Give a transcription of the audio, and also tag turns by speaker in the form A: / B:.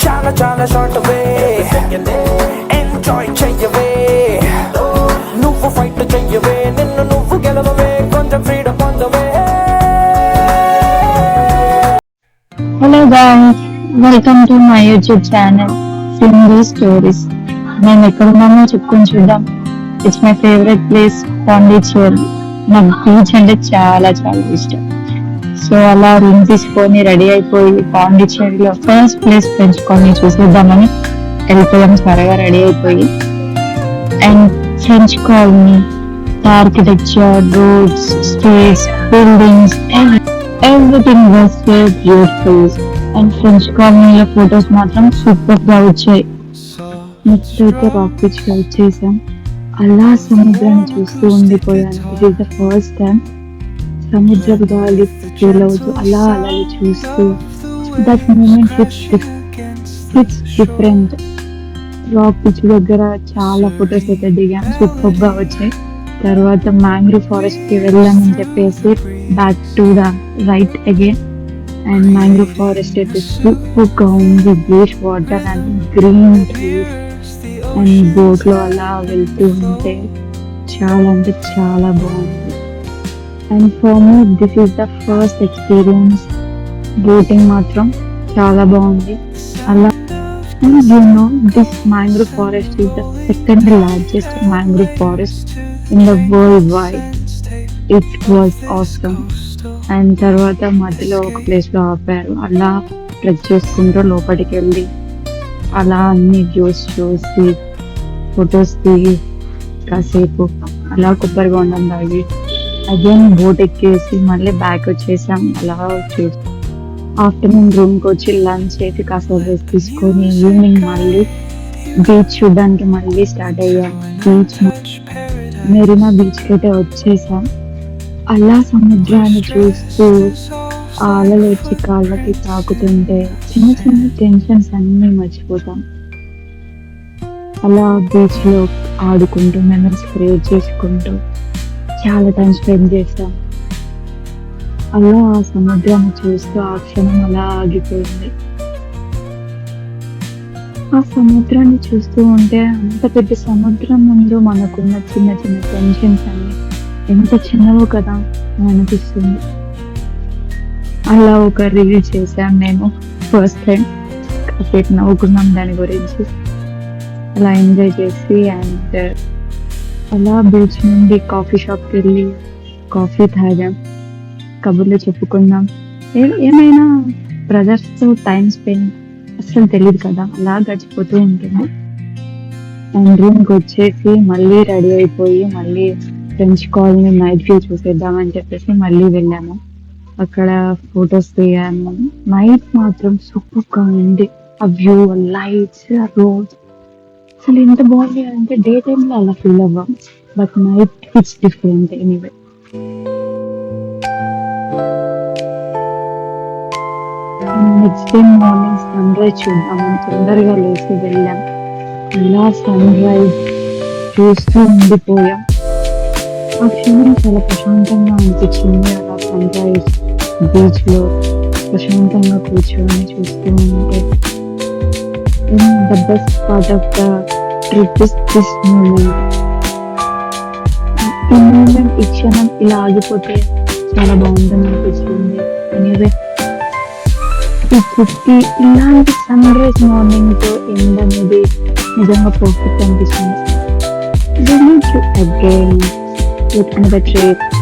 A: చాలా చాలా షార్ట్ వే ఎంజాయ్ చెయ్యవే నువ్వు ఫైట్ చెయ్యవే నిన్ను నువ్వు గెలవవే కొంచెం ఫ్రీడమ్ పొందవే.
B: Hello guys, welcome to my YouTube channel Single Stories. నేను ఎక్కడున్నామో చెప్పుకొని చూద్దాం. It's my favourite place Pondicherry. నాకు బీచ్ అంటే చాలా చాలా ఇష్టం. సో అలా రూమ్ తీసుకొని రెడీ అయిపోయి పాండిచ్చేరిలో ఫస్ట్ ప్లేస్ ఫ్రెంచ్ కాలనీ చూసేద్దామని వెళ్ళిపోయాం. త్వరగా రెడీ అయిపోయి and French colony architecture, roads, streets, buildings everything was so beautiful. And French కాలనీలో ఫొటోస్ మాత్రం సూపర్ గా వచ్చాయి. నెక్స్ట్ అయితే రాక్ బీచ్ లో వచ్చేసాం. అలా సముద్రాన్ని చూస్తూ ఉండిపోయాను. It is the first time సముద్రపు గాలి ఫీల్ అవుతూ అలా అలా చూస్తూ that moment hits different. Rock beach దగ్గర చాలా ఫొటోస్ అయితే దిగాను, సూపర్ గా వచ్చాయి. తర్వాత మ్యాంగ్రూవ్ ఫారెస్ట్ కి వెళ్ళామని చెప్పేసి back to the right again. And mangrove forest అయితే సూపర్ గా ఉంది. Bluish water and green trees and boat లో అలా వెళ్తూ ఉంటే చాలా అంటే చాలా బాగుంది. And for me this is the first experience. Boating మాత్రం చాలా బాగుంది. అలా you know this mangrove forest is the second largest mangrove forest in the world wide. It was awesome. And తర్వాత మధ్యలో ఒక ప్లేస్ లో ఆపారు. అలా ట్రెక్ చేసుకుంటూ లోపలికి వెళ్ళి అలా అన్ని వ్యూస్ చూసి ఫొటోస్ దిగి కాసేపు అలా కొబ్బరి బొండం తాగి అగైన్ బోట్ ఎక్కేసి మళ్ళీ బ్యాక్ వచ్చేసాం. అలా వచ్చేసి ఆఫ్టర్నూన్ రూమ్కి వచ్చి లంచ్ చేసి కాసేపు రెస్ట్ తీసుకొని ఈవినింగ్ మళ్ళీ బీచ్ చూడడానికి మళ్ళీ స్టార్ట్ అయ్యాం. బీచ్ మెరీనా బీచ్కి అయితే వచ్చేసాం. అలా సముద్రాన్ని చూస్తూ ఆ అలలు వచ్చి కాళ్ళకి తాకుతుంటే చిన్న చిన్న టెన్షన్స్ అన్నీ మర్చిపోతాం. అలా బీచ్ లో ఆడుకుంటూ మెమరీస్ క్రియేట్ చేసుకుంటూ చాలా టైం స్పెండ్ చేస్తాం. అలా ఆ సముద్రాన్ని చూస్తూ ఆ క్షణం అలా ఆగిపోయింది. ఆ సముద్రాన్ని చూస్తూ ఉంటే అంత పెద్ద సముద్రం ముందు మనకున్న చిన్న చిన్న టెన్షన్స్ అన్ని ఎంత చిన్నవో కదా అని అనిపిస్తుంది. అలా ఒక రీల్ చేశాను నేను ఫస్ట్ టైం. కాసేపు నవ్వుకున్నాం దాని గురించి, అలా ఎంజాయ్ చేసి. అండ్ అలా బీచ్ నుండి కాఫీ షాప్కి వెళ్ళి కాఫీ తాగాం, కబుర్లు చెప్పుకున్నాం. ఏమైనా బ్రదర్స్తో టైం స్పెండ్ అసలు తెలియదు కదా, అలా గడిచిపోతూ ఉంటుంది. అండ్ రూమ్కి వచ్చేసి మళ్ళీ రెడీ అయిపోయి మళ్ళీ ఫ్రెంచ్ కాలనీ నైట్ వ్యూ చూసేద్దామని చెప్పేసి మళ్ళీ వెళ్ళాము. అక్కడ ఫొటోస్ దిగాము. నైట్ మాత్రం సూపర్ గా ఉంది. ఆ వ్యూ, లైట్స్, ఆ రోడ్స్ అసలు ఎంత బాగుంది అంటే డే టైమ్ లో అలా ఫీల్ అవ్వం, but night it's different. Anyway next day morning sunrise చూద్దామని తొందరగా లేచి వెళ్ళాం. ఇలా సన్ రైజ్ చూస్తూ ఉండిపోయాం. ఆ క్షణం చాలా ప్రశాంతంగా అనిపించింది. అలా సన్ రైజ్ బీచ్ లో ప్రశాంతంగా కూర్చొని చూస్తూ ఉంటే the best part of the trip is this moment. ఈ మూమెంట్, ఈ క్షణం ఇలా ఆగిపోతే చాలా బాగుంటుంది అనిపిస్తుంది. ఎనీవే ఈ ట్రిప్కి ఇలాంటి సన్ రైజ్ మార్నింగ్ తో ఎండ్ అనేది నిజంగా పర్ఫెక్ట్ అనిపిస్తుంది. We meet you again with another trip.